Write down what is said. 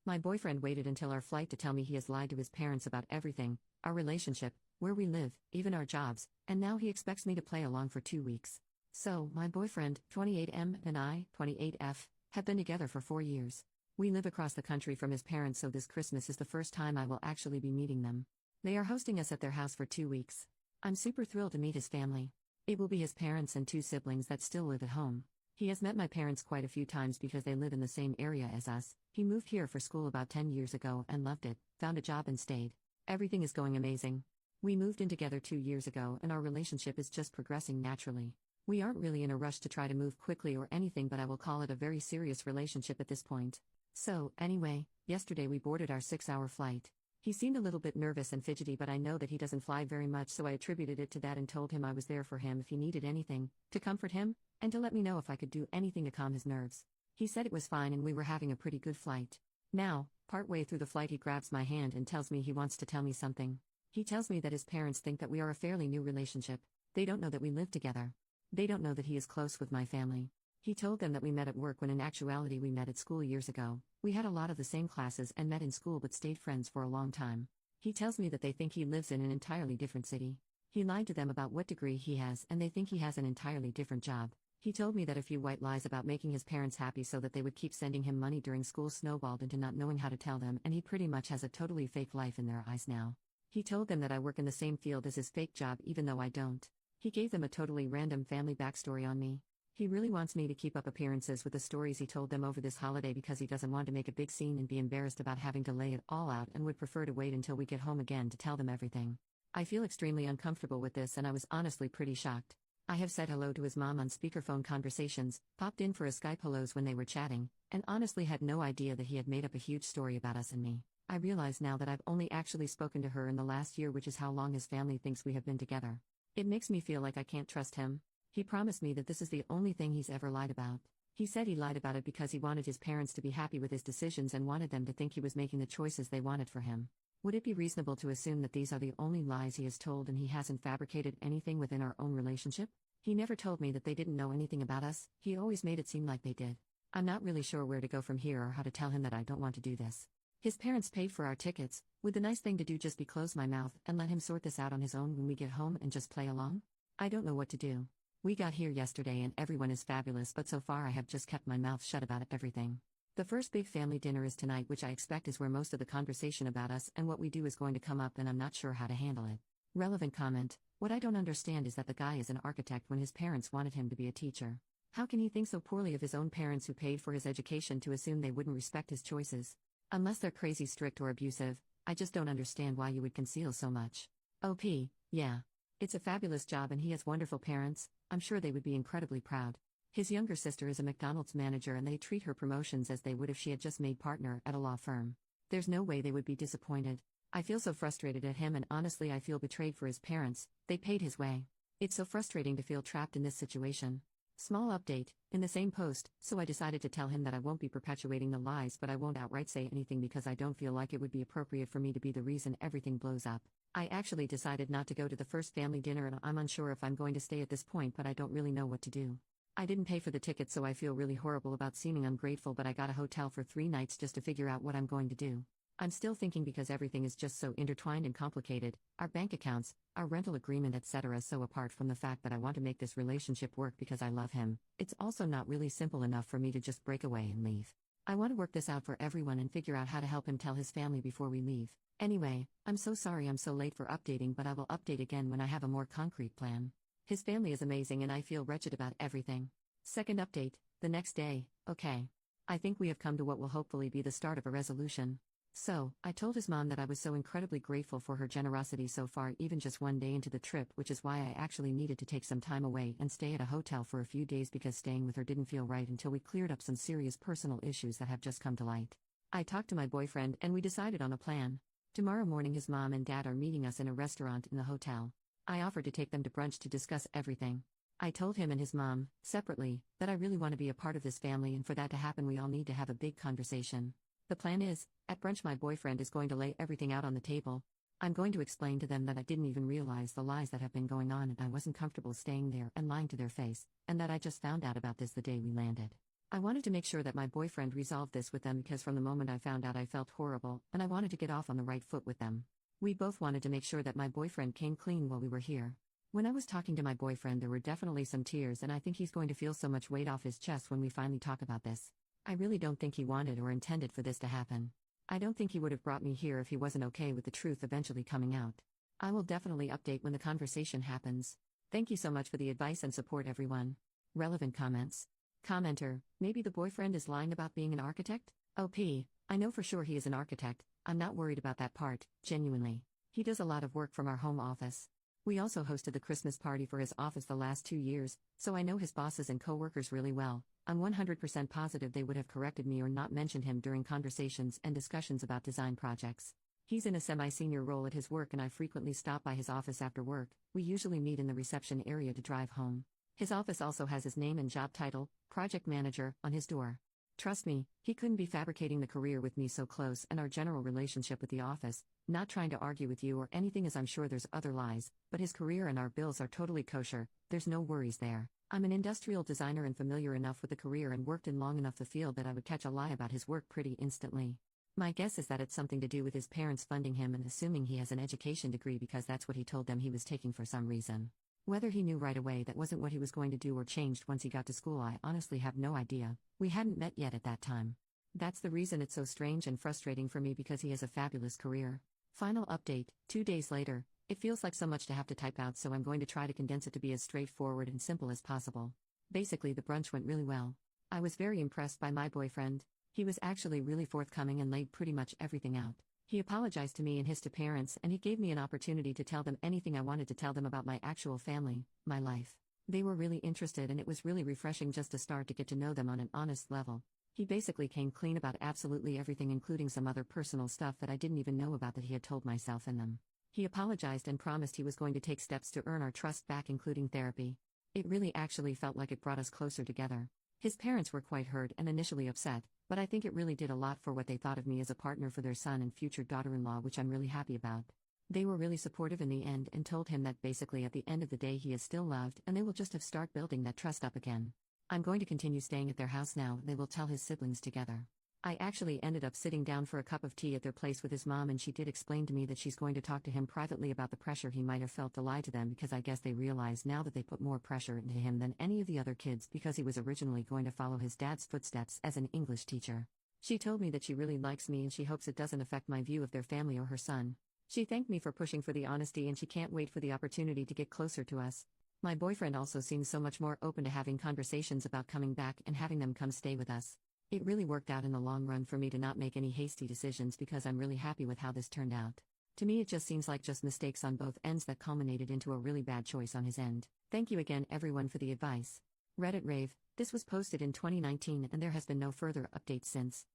My boyfriend waited until our flight to tell me he has lied to his parents about everything: our relationship, where we live, even our jobs, and now he expects me to play along for 2 weeks. So, my boyfriend, 28M, and I, 28F, have been together for 4 years. We live across the country from his parents, so this Christmas is the first time I will actually be meeting them. They are hosting us at their house for 2 weeks. I'm super thrilled to meet his family. It will be his parents and 2 siblings that still live at home. He has met my parents quite a few times because they live in the same area as us. He moved here for school about 10 years ago and loved it, found a job and stayed. Everything is going amazing. We moved in together 2 years ago and our relationship is just progressing naturally. We aren't really in a rush to try to move quickly or anything, but I will call it a very serious relationship at this point. So, anyway, yesterday we boarded our 6-hour flight. He seemed a little bit nervous and fidgety, but I know that he doesn't fly very much, so I attributed it to that and told him I was there for him if he needed anything, to comfort him, and to let me know if I could do anything to calm his nerves. He said it was fine and we were having a pretty good flight. Now, partway through the flight he grabs my hand and tells me he wants to tell me something. He tells me that his parents think that we are a fairly new relationship. They don't know that we live together. They don't know that he is close with my family. He told them that we met at work when in actuality we met at school years ago. We had a lot of the same classes and met in school but stayed friends for a long time. He tells me that they think he lives in an entirely different city. He lied to them about what degree he has and they think he has an entirely different job. He told me that a few white lies about making his parents happy so that they would keep sending him money during school snowballed into not knowing how to tell them, and he pretty much has a totally fake life in their eyes now. He told them that I work in the same field as his fake job even though I don't. He gave them a totally random family backstory on me. He really wants me to keep up appearances with the stories he told them over this holiday because he doesn't want to make a big scene and be embarrassed about having to lay it all out and would prefer to wait until we get home again to tell them everything. I feel extremely uncomfortable with this and I was honestly pretty shocked. I have said hello to his mom on speakerphone conversations, popped in for a Skype hellos when they were chatting, and honestly had no idea that he had made up a huge story about us and me. I realize now that I've only actually spoken to her in the last year, which is how long his family thinks we have been together. It makes me feel like I can't trust him. He promised me that this is the only thing he's ever lied about. He said he lied about it because he wanted his parents to be happy with his decisions and wanted them to think he was making the choices they wanted for him. Would it be reasonable to assume that these are the only lies he has told and he hasn't fabricated anything within our own relationship? He never told me that they didn't know anything about us, he always made it seem like they did. I'm not really sure where to go from here or how to tell him that I don't want to do this. His parents paid for our tickets. Would the nice thing to do just be close my mouth and let him sort this out on his own when we get home and just play along? I don't know what to do. We got here yesterday and everyone is fabulous, but so far I have just kept my mouth shut about everything. The first big family dinner is tonight, which I expect is where most of the conversation about us and what we do is going to come up, and I'm not sure how to handle it. Relevant comment: what I don't understand is that the guy is an architect when his parents wanted him to be a teacher. How can he think so poorly of his own parents who paid for his education to assume they wouldn't respect his choices? Unless they're crazy strict or abusive, I just don't understand why you would conceal so much. OP, yeah. It's a fabulous job and he has wonderful parents. I'm sure they would be incredibly proud. His younger sister is a McDonald's manager and they treat her promotions as they would if she had just made partner at a law firm. There's no way they would be disappointed. I feel so frustrated at him and honestly I feel betrayed for his parents. They paid his way. It's so frustrating to feel trapped in this situation. Small update, in the same post, so I decided to tell him that I won't be perpetuating the lies, but I won't outright say anything because I don't feel like it would be appropriate for me to be the reason everything blows up. I actually decided not to go to the first family dinner and I'm unsure if I'm going to stay at this point, but I don't really know what to do. I didn't pay for the ticket, so I feel really horrible about seeming ungrateful, but I got a hotel for 3 nights just to figure out what I'm going to do. I'm still thinking because everything is just so intertwined and complicated, our bank accounts, our rental agreement, etc. So apart from the fact that I want to make this relationship work because I love him, it's also not really simple enough for me to just break away and leave. I want to work this out for everyone and figure out how to help him tell his family before we leave. Anyway, I'm so sorry I'm so late for updating, but I will update again when I have a more concrete plan. His family is amazing and I feel wretched about everything. Second update, the next day. Okay. I think we have come to what will hopefully be the start of a resolution. So, I told his mom that I was so incredibly grateful for her generosity so far, even just 1 day into the trip, which is why I actually needed to take some time away and stay at a hotel for a few days because staying with her didn't feel right until we cleared up some serious personal issues that have just come to light. I talked to my boyfriend and we decided on a plan. Tomorrow morning his mom and dad are meeting us in a restaurant in the hotel. I offered to take them to brunch to discuss everything. I told him and his mom, separately, that I really want to be a part of this family, and for that to happen we all need to have a big conversation. The plan is, at brunch my boyfriend is going to lay everything out on the table. I'm going to explain to them that I didn't even realize the lies that have been going on and I wasn't comfortable staying there and lying to their face, and that I just found out about this the day we landed. I wanted to make sure that my boyfriend resolved this with them because from the moment I found out I felt horrible, and I wanted to get off on the right foot with them. We both wanted to make sure that my boyfriend came clean while we were here. When I was talking to my boyfriend, there were definitely some tears, and I think he's going to feel so much weight off his chest when we finally talk about this. I really don't think he wanted or intended for this to happen. I don't think he would have brought me here if he wasn't okay with the truth eventually coming out. I will definitely update when the conversation happens. Thank you so much for the advice and support, everyone. Relevant comments. Commenter, maybe the boyfriend is lying about being an architect? OP, I know for sure he is an architect. I'm not worried about that part, genuinely. He does a lot of work from our home office. We also hosted the Christmas party for his office the last 2 years, so I know his bosses and coworkers really well. I'm 100% positive they would have corrected me or not mentioned him during conversations and discussions about design projects. He's in a semi-senior role at his work and I frequently stop by his office after work. We usually meet in the reception area to drive home. His office also has his name and job title, project manager, on his door. Trust me, he couldn't be fabricating the career with me so close and our general relationship with the office, not trying to argue with you or anything as I'm sure there's other lies, but his career and our bills are totally kosher, there's no worries there. I'm an industrial designer and familiar enough with the career and worked in long enough the field that I would catch a lie about his work pretty instantly. My guess is that it's something to do with his parents funding him and assuming he has an education degree because that's what he told them he was taking for some reason. Whether he knew right away that wasn't what he was going to do or changed once he got to school, I honestly have no idea. We hadn't met yet at that time. That's the reason it's so strange and frustrating for me because he has a fabulous career. Final update, 2 days later. It feels like so much to have to type out, so I'm going to try to condense it to be as straightforward and simple as possible. Basically, the brunch went really well. I was very impressed by my boyfriend. He was actually really forthcoming and laid pretty much everything out. He apologized to me and his to parents, and he gave me an opportunity to tell them anything I wanted to tell them about my actual family, my life. They were really interested, and it was really refreshing just to start to get to know them on an honest level. He basically came clean about absolutely everything, including some other personal stuff that I didn't even know about that he had told myself and them. He apologized and promised he was going to take steps to earn our trust back, including therapy. It really actually felt like it brought us closer together. His parents were quite hurt and initially upset, but I think it really did a lot for what they thought of me as a partner for their son and future daughter-in-law, which I'm really happy about. They were really supportive in the end and told him that basically at the end of the day he is still loved and they will just have start building that trust up again. I'm going to continue staying at their house now, they will tell his siblings together. I actually ended up sitting down for a cup of tea at their place with his mom, and she did explain to me that she's going to talk to him privately about the pressure he might have felt to lie to them, because I guess they realize now that they put more pressure into him than any of the other kids because he was originally going to follow his dad's footsteps as an English teacher. She told me that she really likes me and she hopes it doesn't affect my view of their family or her son. She thanked me for pushing for the honesty and she can't wait for the opportunity to get closer to us. My boyfriend also seems so much more open to having conversations about coming back and having them come stay with us. It really worked out in the long run for me to not make any hasty decisions because I'm really happy with how this turned out. To me it just seems like just mistakes on both ends that culminated into a really bad choice on his end. Thank you again everyone for the advice. Reddit Rave, this was posted in 2019 and there has been no further updates since.